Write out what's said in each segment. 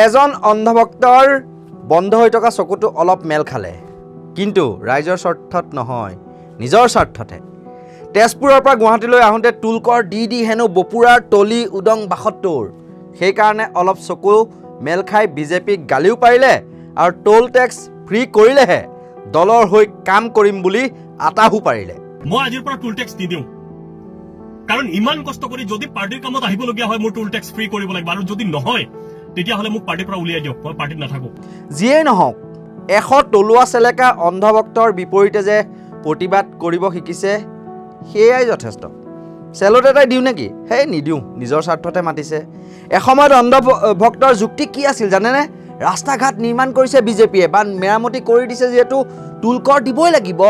এজন অন্ধভক্তৰ বন্ধ হৈ থকা চকুটো অলপ মেল খালে কিন্তু ৰাইজৰ স্বাৰ্থত নহয় নিজৰ স্বাৰ্থতে তেজপুৰৰ পৰা গুৱাহাটীলৈ আহোঁতে টুলকৰ দি হেনো বপুৰাৰ তলি উদং ৭২ সেইকাৰণে অলপ চকু মেল খাই বিজেপিক গালিও পাৰিলে আৰু টোল টেক্স ফ্ৰী কৰিলেহে দলৰ হৈ কাম কৰিম বুলি আটাহু পাৰিলে মই আজিৰ পৰা টোল টেক্স নিদিওঁ কাৰণ ইমান কষ্ট কৰি যদি পাৰ্টিৰ কামত আহিবলগীয়া হয় মোৰ টোল টেক্স ফ্ৰী কৰিব লাগিব আৰু যদি নহয় তেতিয়াহ'লে মোক পাৰ্টিৰ পৰা উলিয়াই দিয়ক মই পাৰ্টিত নাথাকোঁ যিয়েই নহওক 100 তলুৱা চেলেকা অন্ধভক্তৰ বিপৰীতে যে প্ৰতিবাদ কৰিব শিকিছে সেয়াই যথেষ্ট চেলুট এটাই দিওঁ নেকি হে নিদিওঁ নিজৰ স্বাৰ্থতে মাতিছে এসময়ত অন্ধভক্তৰ যুক্তি কি আছিল জানেনে ৰাস্তা ঘাট নিৰ্মাণ কৰিছে বিজেপিয়ে বা মেৰামতি কৰি দিছে যিহেতু টুল কৰ দিবই লাগিব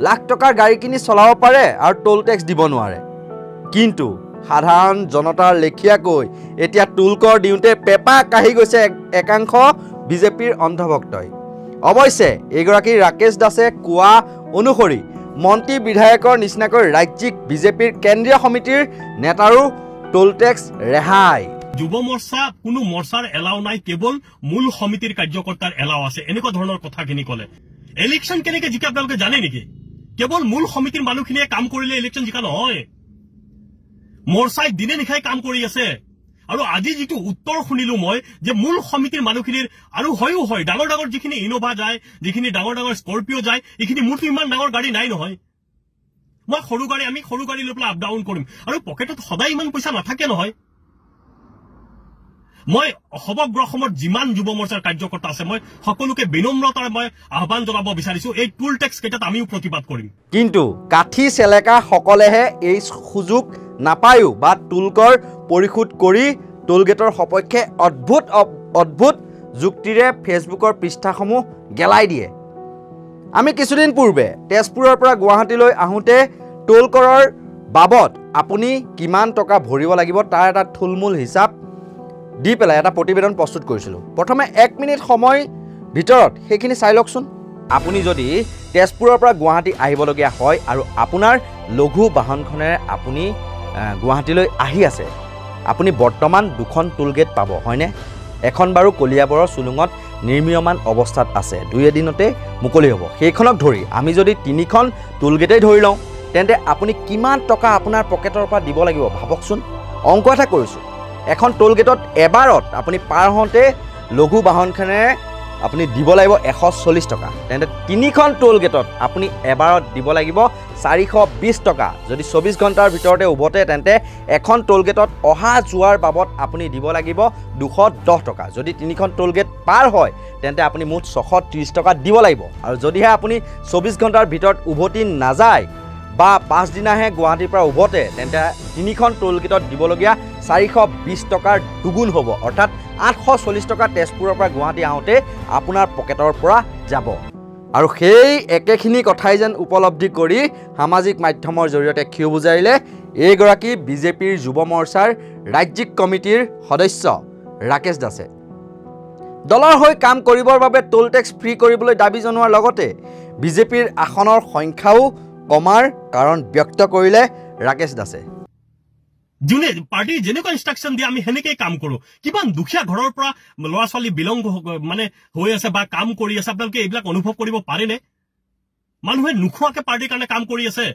লাখ টকাৰ গাড়ী কিনি চলাব পাৰে আৰু টোল টেক্স দিব নোৱাৰে কিন্তু সাধাৰণ জনতাৰ লেখিয়াকৈ এতিয়া টুল কৰ দিওঁতে পেপা কাঢ়ি গৈছে একাংশ বিজেপিৰ অন্ধভক্তই অৱশ্যে এইগৰাকী ৰাকেশ দাসে কোৱা অনুসৰি মন্ত্ৰী বিধায়কৰ নিচিনাকৈ ৰাজ্যিক বিজেপিৰ কেন্দ্ৰীয় সমিতিৰ নেতাৰো টোল টেক্স ৰেহাই যুৱ মৰ্চা কোনো মৰ্চাৰ এলাও নাই কেৱল মূল সমিতিৰ কাৰ্যকৰ্তাৰ এলাও আছে এনেকুৱা ধৰণৰ কথাখিনি ক'লে ইলেকশ্যন কেনেকৈ জিকে আপোনালোকে জানে নেকি কেৱল মূল সমিতিৰ মানুহখিনিয়ে কাম কৰিলে ইলেকশ্যন জিকা নহয় মৰ্চাই দিনে নিশাই কাম কৰি আছে আৰু আজি যিটো উত্তৰ শুনিলো মই যে মূল সমিতিৰ মানুহখিনিৰ আৰু হয়ও হয় ডাঙৰ ডাঙৰ যিখিনি ইনোভা যায় যিখিনি ডাঙৰ ডাঙৰ স্কৰপিঅ যায় এইখিনি মোৰতো ইমান ডাঙৰ গাড়ী নাই নহয় মই আমি সৰু গাড়ী লৈ পেলাই আপ ডাউন কৰিম আৰু পকেটত সদায় ইমান পইচা নাথাকে নহয় মই সমগ্ৰ অসমৰ যিমান যুৱ মৰ্চাৰ কাৰ্যকৰ্তা আছে মই সকলোকে বিনম্ৰতাৰে মই আহ্বান জনাব বিচাৰিছো এই টুল টেক্স কেইটাত আমিও প্ৰতিবাদ কৰিম কিন্তু কাঠি চেলেকা সকলেহে এই সুযোগ নাপায়ো বা টুলকৰ পৰিশোধ কৰি টোলগেটৰ সপক্ষে অদ্ভুত যুক্তিৰে ফেচবুকৰ পৃষ্ঠাসমূহ গেলাই দিয়ে আমি কিছুদিন পূৰ্বে তেজপুৰৰ পৰা গুৱাহাটীলৈ আহোঁতে টোলকৰৰ বাবদ আপুনি কিমান টকা ভৰিব লাগিব তাৰ এটা থুলমূল হিচাপ দি পেলাই এটা প্ৰতিবেদন প্ৰস্তুত কৰিছিলোঁ প্ৰথমে 1 মিনিট সময় ভিতৰত সেইখিনি চাই লওকচোন আপুনি যদি তেজপুৰৰ পৰা গুৱাহাটী আহিবলগীয়া হয় আৰু আপোনাৰ লঘু বাহনখনেৰে আপুনি গুৱাহাটীলৈ আহি আছে আপুনি বৰ্তমান দুখন টোলগেট পাব হয়নে এখন বাৰু কলিয়াবৰৰ চুলুঙত নিৰ্মীয়মান অৱস্থাত আছে 2 এদিনতে মুকলি হ'ব সেইখনক ধৰি আমি যদি 3খন টোলগেটেই ধৰি লওঁ তেন্তে আপুনি কিমান টকা আপোনাৰ পকেটৰ পৰা দিব লাগিব ভাবকচোন অংক এটা কৰিছোঁ এখন টোলগেটত এবাৰত আপুনি পাৰ হওঁতে লঘু বাহনখনেৰে আপুনি দিব লাগিব 140 টকা তেন্তে 3খন টোলগেটত আপুনি এবাৰত দিব লাগিব 420 টকা যদি 24 ঘণ্টাৰ ভিতৰতে উভতে তেন্তে এখন টোলগেটত অহা যোৱাৰ বাবদ আপুনি দিব লাগিব 210 টকা যদি 3খন টোলগেট পাৰ হয় তেন্তে আপুনি মুঠ 630 টকা দিব লাগিব আৰু যদিহে আপুনি 24 ঘণ্টাৰ ভিতৰত উভতি নাযায় বা 5 দিনাহে গুৱাহাটীৰ পৰা উভতে তেন্তে 3খন টোলগেটত দিবলগীয়া 420 টকাৰ দুগুণ হ'ব অৰ্থাৎ 840 টকা তেজপুৰৰ পৰা গুৱাহাটী আহোঁতে আপোনাৰ পকেটৰ পৰা যাব আৰু সেই একেখিনি কথাই যেন উপলব্ধি কৰি সামাজিক মাধ্যমৰ জৰিয়তে ক্ষোভ বুজাইলে এইগৰাকী বিজেপিৰ যুৱ মৰ্চাৰ ৰাজ্যিক কমিটিৰ সদস্য ৰাকেশ দাসে দলৰ হৈ কাম কৰিবৰ বাবে টোল টেক্স ফ্ৰী কৰিবলৈ দাবী জনোৱাৰ লগতে বিজেপিৰ আসনৰ সংখ্যাও কমাৰ কাৰণ ব্যক্ত কৰিলে ৰাকেশ দাসে যোনে পাৰ্টি যেনেকুৱা ইনষ্ট্ৰাকশ্যন দিয়ে আমি সেনেকেই কাম কৰোঁ কিমান দুখীয়া ঘৰৰ পৰা ল'ৰা ছোৱালী বিলং মানে হৈ আছে বা কাম কৰি আছে আপোনালোকে এইবিলাক অনুভৱ কৰিব পাৰেনে মানুহে নোখোৱাকে পাৰ্টিৰ কাৰণে কাম কৰি আছে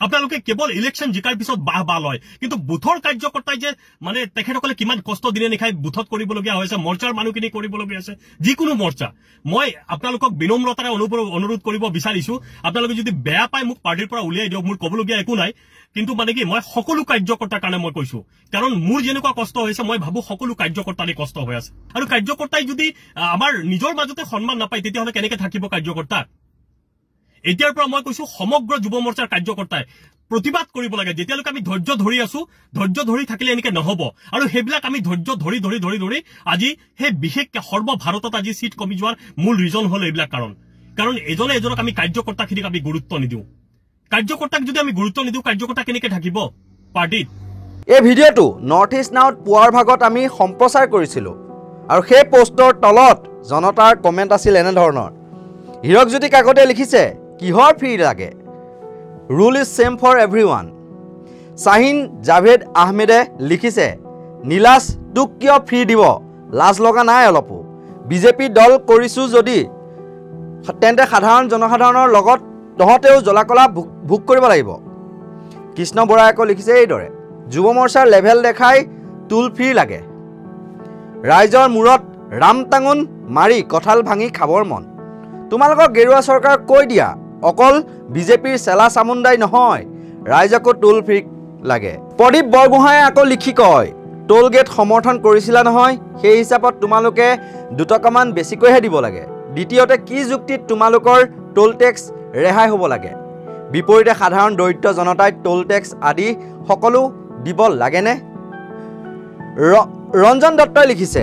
আপোনালোকে কেৱল ইলেকশ্যন জিকাৰ পিছত বাহ লয় কিন্তু বুথৰ কাৰ্যকৰ্তাই যে মানে তেখেতসকলে কিমান কষ্ট দিনে নিশাই বুথত কৰিবলগীয়া হৈছে মৰ্চাৰ মানুহখিনি কৰিবলগীয়া আছে যিকোনো মৰ্চা মই আপোনালোকক বিনম্ৰতাৰে অনুৰোধ কৰিব বিচাৰিছো আপোনালোকে যদি বেয়া পায় মোক পাৰ্টিৰ পৰা উলিয়াই দিয়ক মোৰ ক'বলগীয়া একো নাই কিন্তু মানে কি মই সকলো কাৰ্যকৰ্তাৰ কাৰণে মই কৈছো কাৰণ মোৰ যেনেকুৱা কষ্ট হৈছে মই ভাবো সকলো কাৰ্যকৰ্তাৰে কষ্ট হৈ আছে আৰু কাৰ্যকৰ্তাই যদি আমাৰ নিজৰ মাজতে সন্মান নাপায় তেতিয়াহ'লে কেনেকৈ থাকিব কাৰ্যকৰ্তা এতিয়াৰ পৰা মই কৈছো সমগ্ৰ যুৱ মৰ্চাৰ কাৰ্যকৰ্তাই প্ৰতিবাদ কৰিব লাগে যেতিয়ালৈকে আমি ধৈৰ্য ধৰি আছো ধৈৰ্য ধৰি থাকিলে এনেকৈ নহ'ব আৰু সেইবিলাক আমি ধৈৰ্য ধৰি আজি সেই বিশেষকৈ সৰ্বভাৰতত আজি চিট কমি যোৱাৰ মূল ৰিজন হ'ল এইবিলাক কাৰণ এজনে এজনক আমি কাৰ্যকৰ্তাখিনিক আমি গুৰুত্ব নিদিওঁ কাৰ্যকৰ্তাক যদি আমি গুৰুত্ব নিদিওঁ কাৰ্যকৰ্তা কেনেকৈ থাকিব পাৰ্টিত এই ভিডিঅ'টো নৰ্থ ইষ্ট নাওত পুৱাৰ ভাগত আমি সম্প্ৰচাৰ কৰিছিলোঁ আৰু সেই পোষ্টৰ তলত জনতাৰ কমেণ্ট আছিল এনেধৰণৰ হীৰকজ্যোতি কাকতে লিখিছে কিহৰ ফ্ৰী লাগে rule is same for everyone Shaheen Javed আহমেদে লিখিছে নীলাজ তোক কিয় ফ্ৰী দিব লাজ লগা নাই অলপো বিজেপি দল কৰিছোঁ যদি তেন্তে সাধাৰণ জনসাধাৰণৰ লগত তহঁতেও জ্বলাকলা ভোগ কৰিব লাগিব কৃষ্ণ বৰাই আকৌ লিখিছে এইদৰে যুৱ মৰ্চাৰ লেভেল দেখাই টুল ফ্ৰী লাগে ৰাইজৰ মূৰত ৰাম টাঙোন মাৰি কঁঠাল ভাঙি খাবৰ মন তোমালোকৰ গেৰুৱা চৰকাৰ কৈ দিয়া অকল বিজেপিৰ চেলা চামুণ্ডাই নহয় ৰাইজকো টুল ফ্ৰী লাগে প্ৰদীপ বৰগোহাঁয়ে আকৌ লিখি কয় টোল গেট সমৰ্থন কৰিছিলা নহয় সেই হিচাপত তোমালোকে 2 টকামান বেছিকৈহে দিব লাগে দ্বিতীয়তে কি যুক্তিত তোমালোকৰ টোল টেক্স ৰেহাই হ'ব লাগে বিপৰীতে সাধাৰণ দৰিদ্ৰ জনতাই টোল টেক্স আদি সকলো দিব লাগেনে ৰঞ্জন দত্তই লিখিছে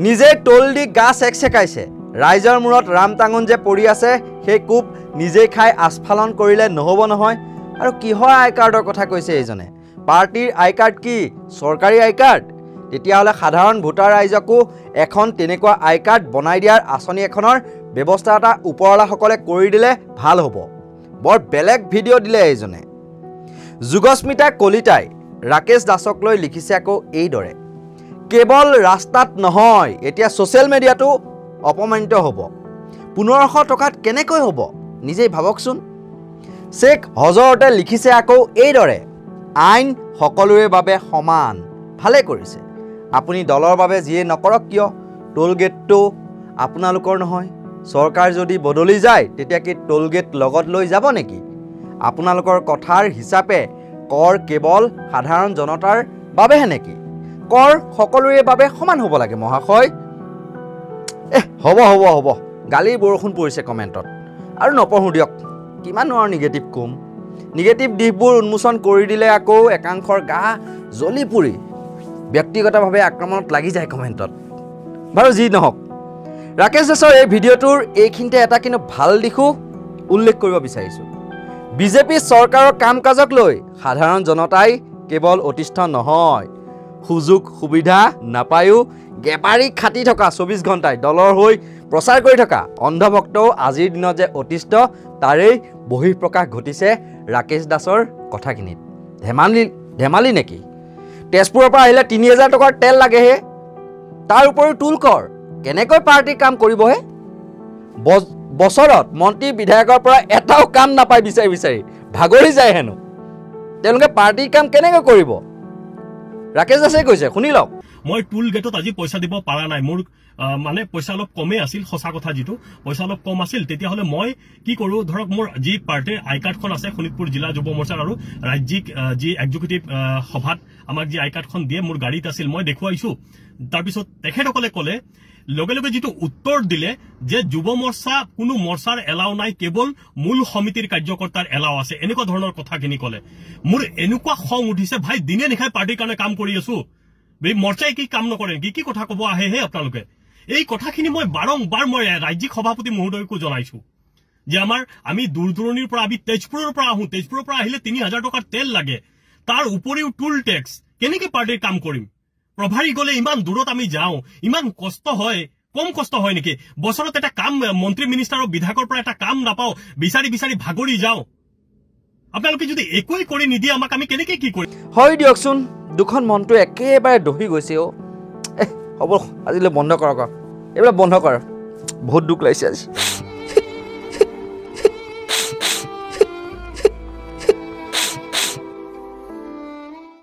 নিজে টোল দি গা চেকচেকাইছে ৰাইজৰ মূৰত ৰাম টাঙোন যে পৰি আছে সেই কোপ নিজেই খাই আস্ফালন কৰিলে নহ'ব নহয় আৰু কিহৰ আই কাৰ্ডৰ কথা কৈছে এইজনে পাৰ্টিৰ আই কাৰ্ড কি চৰকাৰী আই কাৰ্ড তেতিয়াহ'লে সাধাৰণ ভোটাৰ ৰাইজকো এখন তেনেকুৱা আই কাৰ্ড বনাই দিয়াৰ আঁচনি এখনৰ ব্যৱস্থা এটা ওপৰৱালাসকলে কৰি দিলে ভাল হ'ব বৰ বেলেগ ভিডিঅ' দিলে এইজনে যুগস্মিতা কলিতাই ৰাকেশ দাসক লৈ লিখিছে আকৌ এইদৰে কেৱল ৰাস্তাত নহয় এতিয়া ছ'চিয়েল মিডিয়াটো অপমানিত হ'ব 1500 টকাত কেনেকৈ হ'ব নিজেই ভাবকচোন শেখ হজৰতে লিখিছে আকৌ এইদৰে আইন সকলোৰে বাবে সমান ভালে কৰিছে আপুনি দলৰ বাবে যিয়ে নকৰক কিয় টোল গেটটো আপোনালোকৰ নহয় চৰকাৰ যদি বদলি যায় তেতিয়া কি টোল গেট লগত লৈ যাব নেকি আপোনালোকৰ কথাৰ হিচাপে কৰ কেৱল সাধাৰণ জনতাৰ বাবেহে নেকি কৰ সকলোৰে বাবে সমান হ'ব লাগে মহাশয় হ'ব গালি বৰষুণ পৰিছে কমেণ্টত আৰু নপঢ়ো দিয়ক কিমান আৰু নিগেটিভ কম নিগেটিভ দিশবোৰ উন্মোচন কৰি দিলে আকৌ একাংশৰ গা জ্বলি পুৰি ব্যক্তিগতভাৱে আক্ৰমণত লাগি যায় কমেণ্টত বাৰু যি নহওক ৰাকেশ দাসৰ এই ভিডিঅ'টোৰ এইখিনিতে এটা কিন্তু ভাল দিশো উল্লেখ কৰিব বিচাৰিছোঁ বিজেপি চৰকাৰৰ কাম কাজক লৈ সাধাৰণ জনতাই কেৱল অতিষ্ঠ নহয় সুযোগ সুবিধা নাপায়ো গেবাৰী খাটি থকা 24 ঘণ্টাই দলৰ হৈ প্ৰচাৰ কৰি থকা অন্ধভক্তও আজিৰ দিনত যে অতিষ্ঠ তাৰেই বহিঃপ্ৰকাশ ঘটিছে ৰাকেশ দাসৰ কথাখিনিত ধেমালি নেকি তেজপুৰৰ পৰা আহিলে 3000 টকাৰ তেল লাগেহে তাৰ উপৰিও টুল কৰ কেনেকৈ পাৰ্টিৰ কাম কৰিবহে বছৰত মন্ত্ৰী বিধায়কৰ পৰা এটাও কাম নাপায় বিচাৰি ভাগৰি যায় হেনো তেওঁলোকে পাৰ্টিৰ কাম কেনেকৈ কৰিব ৰাকেশ দাসে কৈছে শুনি লওক মই টুল গেটত আজি পইচা দিব পাৰা নাই মোৰ মানে পইচা অলপ কমে আছিল সঁচা কথা যিটো পইচা অলপ কম আছিল তেতিয়াহ'লে মই কি কৰোঁ ধৰক মোৰ যি পাৰ্টিৰ আই কাৰ্ডখন আছে শোণিতপুৰ জিলা যুৱ মৰ্চাৰ আৰু ৰাজ্যিক যি এক্সিকিউটিভ সভাত আমাক যি আই কাৰ্ডখন দিয়ে মোৰ গাড়ীত আছিল মই দেখুৱাইছোঁ তাৰপিছত তেখেতসকলে ক'লে লগে লগে যিটো উত্তৰ দিলে যে যুৱ মৰ্চা কোনো মৰ্চাৰ এলাও নাই কেৱল মূল সমিতিৰ কাৰ্যকৰ্তাৰ এলাও আছে এনেকুৱা ধৰণৰ কথাখিনি ক'লে মোৰ এনেকুৱা খং উঠিছে ভাই দিনে নিশাই পাৰ্টিৰ কাৰণে কাম কৰি আছোঁ মৰ্চাই কি কাম নকৰে কি কথা ক'ব আহে আপোনালোকে এই কথাখিনি মই বাৰম্বাৰ মই ৰাজ্যিক সভাপতি মহোদয়কো জনাইছোঁ যে আমি দূৰ দূৰণিৰ পৰা আমি তেজপুৰৰ পৰা আহোঁ তেজপুৰৰ পৰা আহিলে 3000 টকাৰ তেল লাগে তাৰ উপৰিও টুল টেক্স কেনেকৈ পাৰ্টিৰ কাম কৰিম প্ৰভাৰী গ'লে ইমান দূৰত আমি যাওঁ ইমান কষ্ট হয় কম কষ্ট হয় নেকি বছৰত এটা কাম মন্ত্ৰী মিনিষ্টাৰ আৰু বিধায়কৰ পৰা এটা কাম নাপাওঁ বিচাৰি ভাগৰি যাওঁ আপোনালোকে যদি একোই কৰি নিদিয়ে আমাক আমি কেনেকৈ কি কৰিম হয় দিয়কচোন দুখন মনটো একেবাৰে দহি গৈছে হ'ব আজিলৈ বন্ধ কৰক এইবিলাক বন্ধ কৰ বহুত দুখ লাগিছে আজি